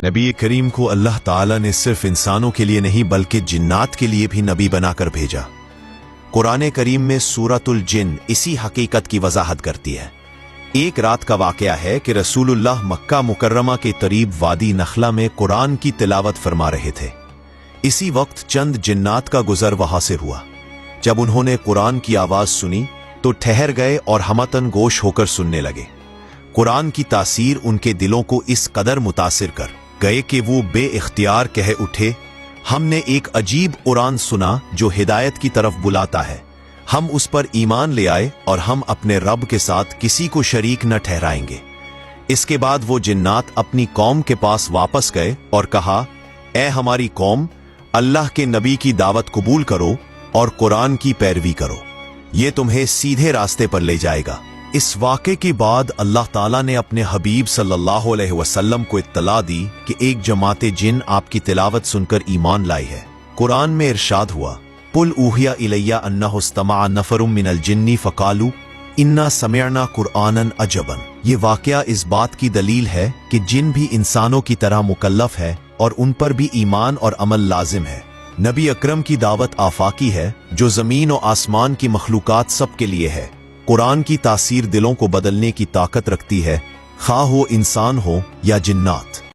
नबी करीम को अल्लाह ताला ने सिर्फ इंसानों के लिए नहीं बल्कि जिन्नात के लिए भी नबी बनाकर भेजा। कुरान करीम में सूरतुल जिन इसी हकीकत की वजाहत करती है। एक रात का वाकया है कि रसूलुल्लाह मक्का मुकर्रमा के करीब वादी नखला में कुरान की तिलावत फरमा रहे थे। इसी वक्त चंद जिन्नात का गुजर वहां से हुआ। जब उन्होंने कुरान की आवाज सुनी तो ठहर गए और हमतन गोश होकर सुनने लगे। कुरान की तासीर उनके दिलों को इस कदर मुतासिर कर गए कि वो बेइख्तियार कह उठे, हमने एक अजीब कुरान सुना जो हिदायत की तरफ बुलाता है। हम उस पर ईमान ले आए और हम अपने रब के साथ किसी को शरीक न ठहराएंगे। इसके बाद वो जिन्नात अपनी कौम के पास वापस गए और कहा, ए हमारी कौम, अल्लाह के नबी की दावत कबूल करो और कुरान की पैरवी करो, ये तुम्हें सीधे रास्ते पर ले जाएगा। इस वाक़े के बाद अल्लाह ताला ने अपने हबीब सल्लल्लाहु अलैहि वसल्लम को इत्तला दी कि एक जमात जिन आपकी तिलावत सुनकर ईमान लाई है। कुरान में इरशाद हुआ, कुल ऊहिया इलैया अन्नहु इस्तमअ नफरुम मिनल जिन्नी फकालू इन्ना समिअना कुरआनन अजबन। ये वाक़या इस बात की दलील है कि जिन भी इंसानों की तरह मुकल्लफ है और उन पर भी ईमान और अमल लाजिम है। नबी अकरम की दावत आफाकी है जो ज़मीन और आसमान की मखलूकात सब के लिए है। कुरान की तासीर दिलों को बदलने की ताकत रखती है, खा हो इंसान हो या जिन्नात।